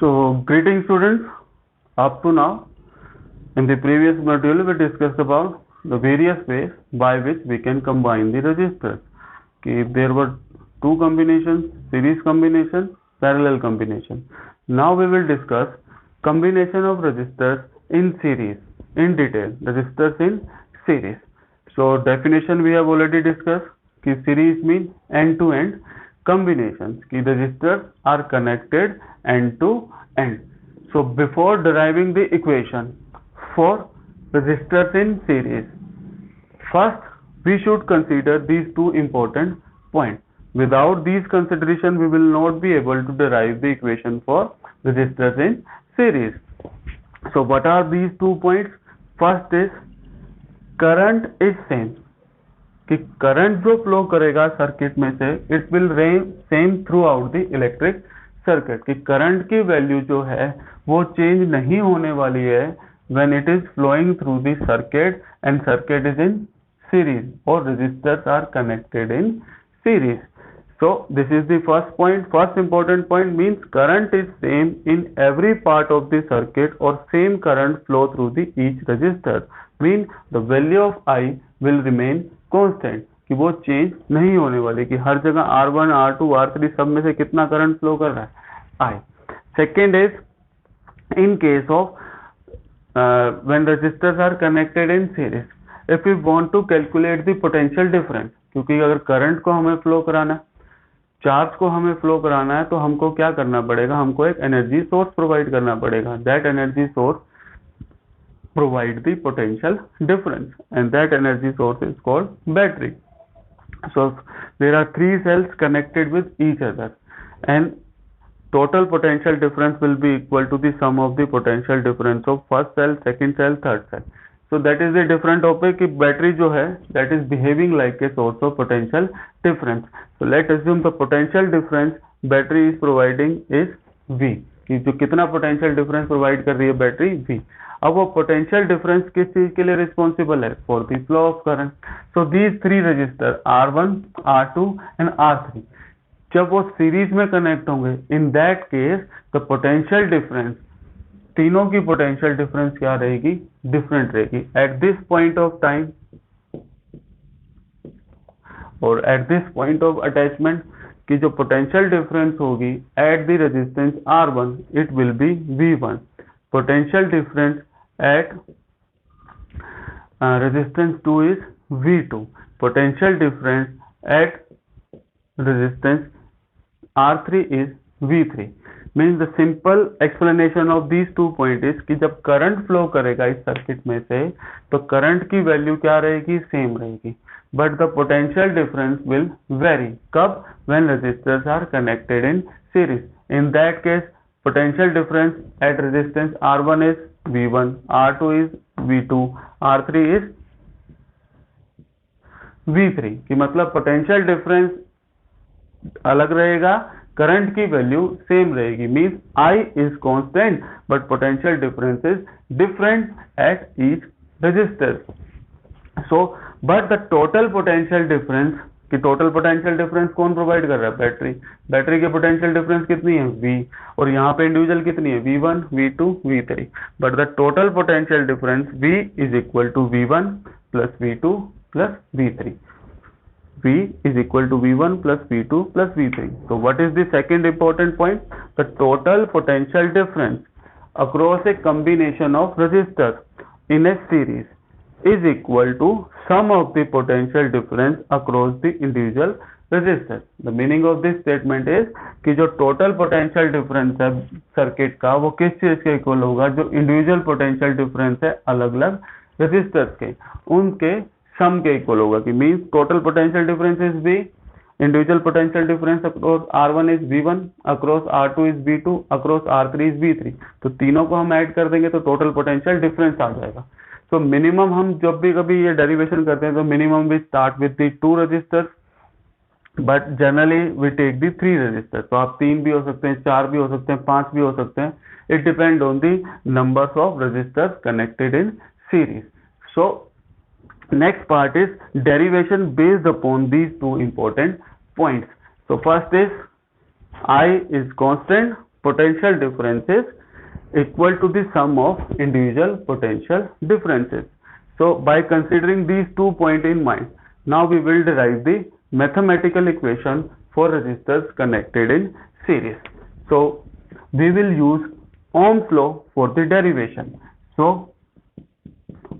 So, greeting students. Up to now, in the previous module, we discussed about the various ways by which we can combine the resistors. If there were two combinations, series combination, parallel combination. Now we will discuss combination of resistors in series in detail. Resistors in series. So definition we have already discussed. कि series means end-to-end combinations. कि resistors are connected end-to-end. So before deriving the equation for resistors in series, first we should consider these two important points. Without these consideration, we will not be able to derive the equation for resistors in series. So what are these 2 points? First is current is same. कि current जो flow करेगा circuit में से it will same throughout the electric circuit. कि current की value जो है वो चेंज नहीं होने वाली है when it is flowing through the circuit and circuit is in series और resistors are connected in series. So this is the first point. First important point means current is same in every part of the circuit or same current flow through the each resistor. Mean the value of I will remain constant. कि वो change नहीं होने वाली कि हर जगह R1, R2, R3 सब में से कितना करंट फ्लो कर रहा है I. Second is in case of when resistors are connected in series. If we want to calculate the potential difference, क्योंकि अगर करंट को हमें फ्लो कराना है, चार्ज को हमें फ्लो कराना है, तो हमको क्या करना पड़ेगा? हमको एक एनर्जी सोर्स प्रोवाइड करना पड़ेगा. That energy source provide the potential difference and that energy source is called battery. So there are 3 cells connected with each other and total potential difference will be equal to the sum of the potential difference of first cell, second cell, third cell. So that is a different topic. कि battery जो है that is behaving like a source of potential difference. So let's assume the potential difference battery is providing is V. कि जो कितना potential difference provide कर रही है battery V. अब वो potential difference किस चीज के लिए responsible है? For the flow of current. So these 3 resistors R1, R2 and R3 जब वो सीरीज में कनेक्ट होंगे in that case the potential difference तीनों की पोटेंशियल डिफरेंस क्या रहेगी? डिफरेंट रहेगी at this point of time और at this point of attachment. की जो पोटेंशियल डिफरेंस होगी at the resistance R1 it will be V1. Potential difference at resistance 2 is V2. Potential difference at resistance R3 is V3. Means the simple explanation of these 2 point is कि जब current flow करेगा इस circuit में से तो current की value क्या रहेगी? सेम रहेगी. But the potential difference will vary. कब? When resistors are connected in series. In that case potential difference at resistance R1 is V1, R2 is V2, R3 is V3. कि मतलब potential difference अलग रहेगा, current की value same रहेगी. Means I is constant but potential difference is different at each resistor. So but the total potential difference कि total potential difference कौन provide कर रहा है? बैटरी. बैटरी के पोटेंशियल डिफरेंस कितनी है? V. और यहाँ पे इंडिविजुअल कितनी है? V1, V2, V3. But the total potential difference V is equal to V1 plus V2 plus V3. V is equal to V1 plus V2 plus V3. So what is the second important point? The total potential difference across a combination of resistors in a series is equal to sum of the potential difference across the individual resistors. The meaning of this statement is कि जो total potential difference है circuit का वो किस चीज के equal होगा? जो individual potential difference है अलग अलग resistors के, उनके सम के इक्वल होगा. कि means total potential difference is V, individual potential difference across R1 is V1, across R2 is V2, across R3 is V3. तो तीनों को हम ऐड कर देंगे तो टोटल पोटेंशियल डिफरेंस आ जाएगा. सो मिनिमम हम जब भी कभी ये डेरिवेशन करते हैं तो minimum we start with the 2 resistors but generally we take the 3 resistors. तो आप 3 भी हो सकते हैं, 4 भी हो सकते हैं, 5 भी हो सकते हैं. It depend on the numbers of resistors connected in series. So next part is derivation based upon these 2 important points. So first is I is constant, potential differences equal to the sum of individual potential differences. So by considering these 2 points in mind, now we will derive the mathematical equation for resistors connected in series. So we will use Ohm's law for the derivation. So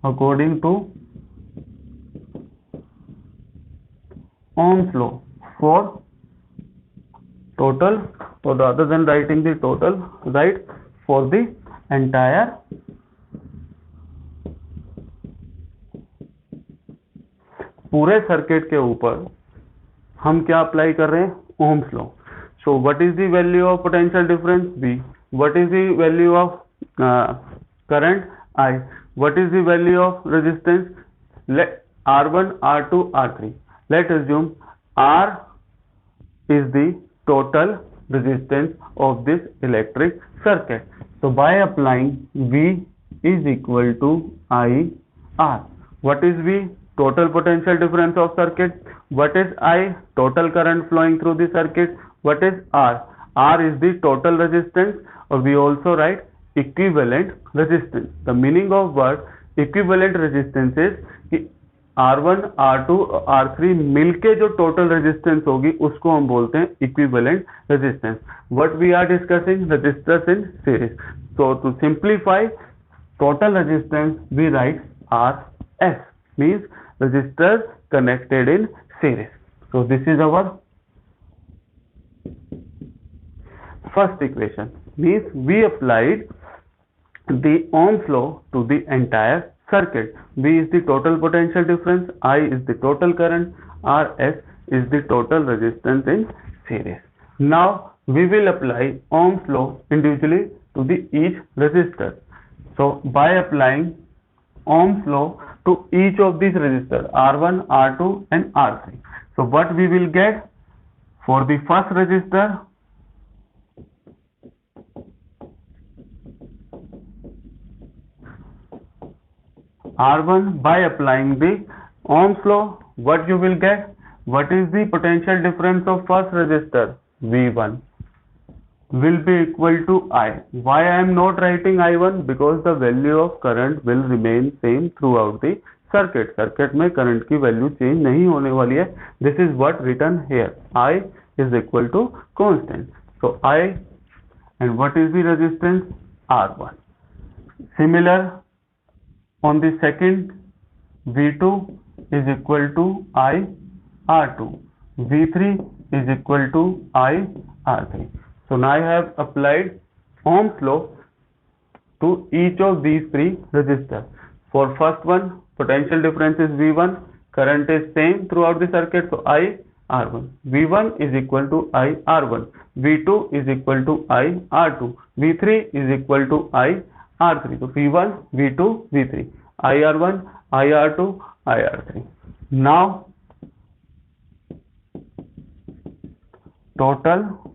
according to Ohm's law for total, or rather than writing the total, write for the entire पूरे circuit के ऊपर हम क्या apply कर रहे हैं? Ohm's law. So what is the value of potential difference V? What is the value of current I? What is the value of resistance? R1, R2, R3. Let's assume R is the total resistance of this electric circuit. So by applying V is equal to IR. What is V? Total potential difference of circuit. What is I? Total current flowing through the circuit. What is R? R is the total resistance, or we also write equivalent resistance. The meaning of word equivalent resistance is कि R1, R2, R3 मिलके जो total resistance होगी उसको हम बोलते हैं equivalent resistance. What we are discussing? Resistors in series. So to simplify total resistance we write RS, means resistors connected in series. So this is our first equation, means we applied the Ohm's law to the entire circuit. V is the total potential difference, I is the total current, RS is the total resistance in series. Now we will apply Ohm's law individually to the each resistor. So by applying Ohm's law to each of these resistors R1, R2 and R3. So what we will get for the first resistor? R1, by applying the Ohm's law, what you will get? What is the potential difference of first resistor? V1 will be equal to I. Why I am not writing I1? Because the value of current will remain same throughout the circuit. Circuit में current की value change नहीं होने वाली है. This is what written here. I is equal to constant. So I, and what is the resistance? R1. Similar on the second, V2 is equal to I R2. V3 is equal to I R3. So now I have applied Ohm's law to each of these three resistors. For first one, potential difference is V1, current is same throughout the circuit, so I R1. V1 is equal to I R1. V2 is equal to I R2. V3 is equal to I R3. So V1, V2, V3. I R1, I R2, I R3. Now total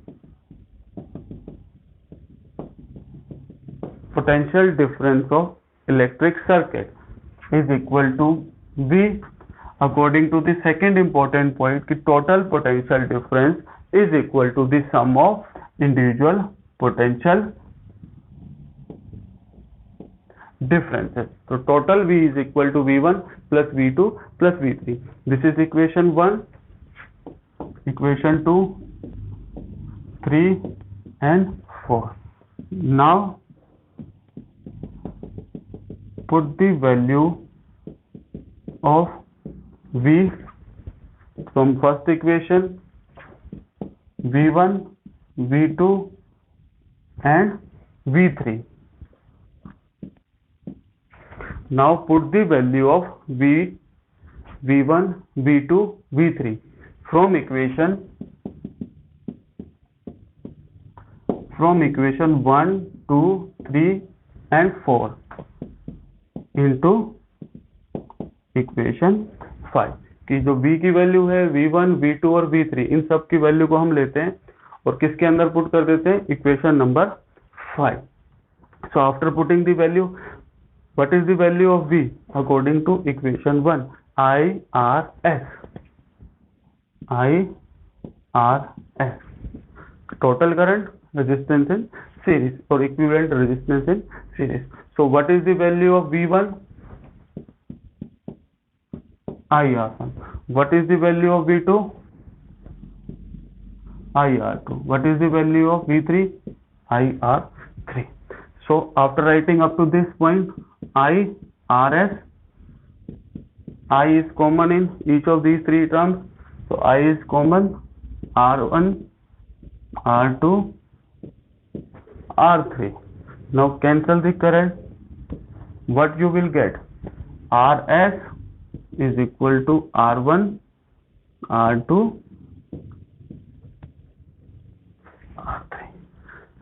potential difference of electric circuit is equal to V, according to the second important point कि total potential difference is equal to the sum of individual potential differences. So total V is equal to V1 plus V2 plus V3. This is equation 1, equation 2, 3 and 4. Now put the value of V from first equation, V1, V2 and V3. Now put the value of V, V1, V2, V3 from equation 1, 2, 3 and 4 into equation 5 कि जो V की value है V1, V2 और V3, इन सब की value को हम लेते हैं और किसके अंदर पुट कर देते हैं? Equation number 5. So after putting the value, what is the value of V according to equation 1? IRS. total current, resistance in series, or equivalent resistance in series. So what is the value of V1? IR1. What is the value of V2? IR2. What is the value of V3? IR3. So after writing up to this point, IRS, I is common in each of these three terms. So I is common, R1, R2, R3. Now cancel the current. What you will get? RS is equal to R1, R2, R3.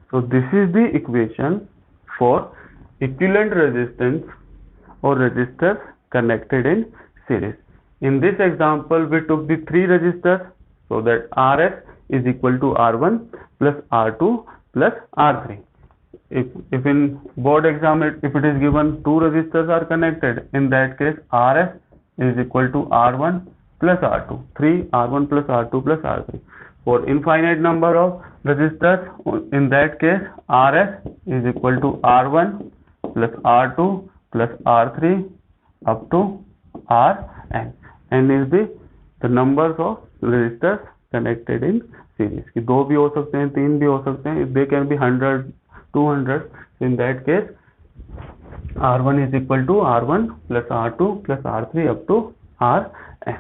So this is the equation for equivalent resistance or resistors connected in series. In this example, we took the three resistors, so that RS is equal to R1 plus R2 plus R3. If in board exam, if it is given two resistors are connected, in that case RS is equal to R1 plus R2, 3 R1 plus R2 plus R3. For infinite number of resistors, in that case RS is equal to R1 plus R2 plus R3 up to Rn. N is the numbers of resistors connected in series. कि दो भी हो सकते हैं, तीन भी हो सकते हैं. They can be 100, 200. In that case, R1 is equal to R1 plus R2 plus R3 up to Rn.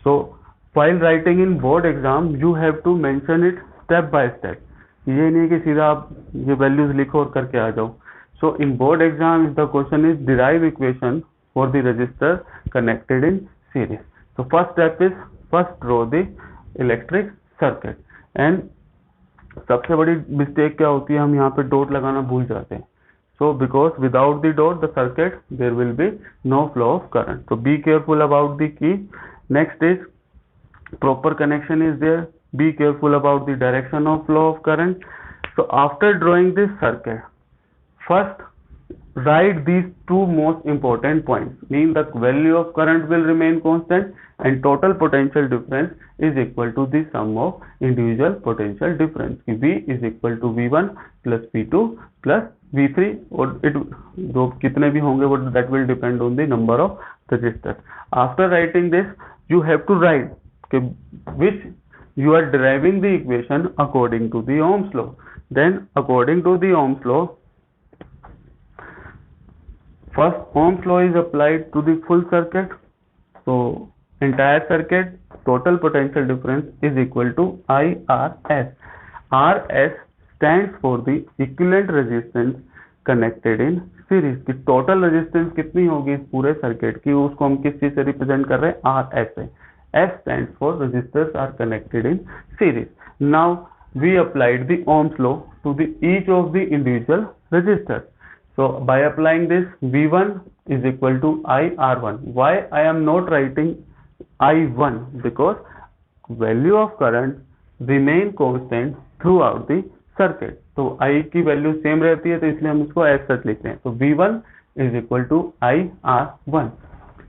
So while writing in board exam, you have to mention it step by step. ये नहीं कि सीधा आप ये values लिखो और करके आ जाओ. So in board exam, the question is derive equation for the resistor connected in series. So first step is first draw the electric circuit. And सबसे बड़ी mistake क्या होती है, हम यहाँ पे डॉट लगाना भूल जाते हैं. So because without the dot, the circuit, there will be no flow of current. So be careful about the key. Next is proper connection is there. Be careful about the direction of flow of current. So after drawing this circuit, first write these two most important points. Mean the value of current will remain constant and total potential difference is equal to the sum of individual potential difference. V is equal to V1 plus V2 plus V3, और it जो कितने भी होंगे वो that will depend on the number of resistors. After writing this, you have to write which you are deriving the equation according to the Ohm's law. Then according to the Ohm's law, first Ohm's law is applied to the full circuit. So entire circuit total potential difference is equal to IRS. RS stands for the equivalent resistance connected in series. की total resistance कितनी होगी इस पूरे circuit की, उसको हम किस चीज से रिप्रेजेंट कर रहे हैं? RS से. S stands for resistors are connected in series. Now we applied the Ohm's law to the each of the individual resistors. So by applying this, V1 is equal to IR1. Why I am not writing I1? Because value of current remain constant throughout the circuit. तो I की value same रहती है, तो इसलिए हम उसको as such लिखते हैं. तो V1 is equal to IR1.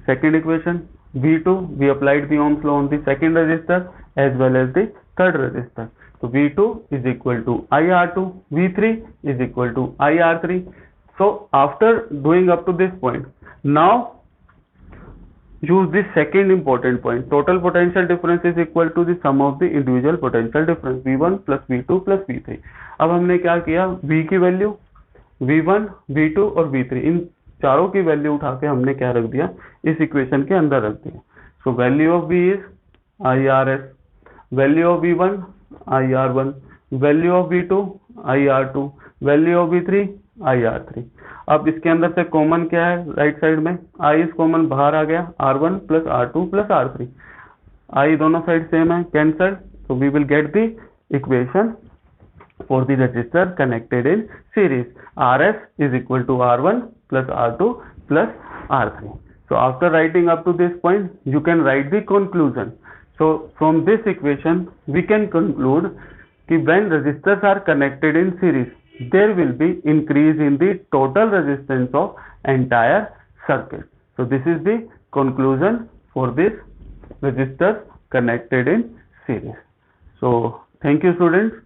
Second equation, V2, we applied the Ohm's law on the second resistor as well as the third resistor. So V2 is equal to IR2, V3 is equal to IR3. So after doing up to this point, now use the second important point. Total potential difference is equal to the sum of the individual potential difference, V1 plus V2 plus V3. अब हमने क्या किया, V की value, V1, V2 और V3, इन चारों की value उठा के हमने क्या रख दिया, इस इक्वेशन के अंदर रख दिया. So value of V is IRS, value of V1 IR1, value of V2 IR2, value of V3 IR3. अब इसके अंदर से कॉमन क्या है, राइट साइड में I इज कॉमन बाहर आ गया, R1 plus R2 plus R3. I दोनों साइड सेम है, कैंसल. तो we will get the equation for the resistor connected in series. RS is equal to R1 plus R2 plus R3. So after writing up to this point, you can write the conclusion. So from this equation, we can conclude that when resistors are connected in series, there will be increase in the total resistance of entire circuit. So this is the conclusion for this resistors connected in series. So thank you students.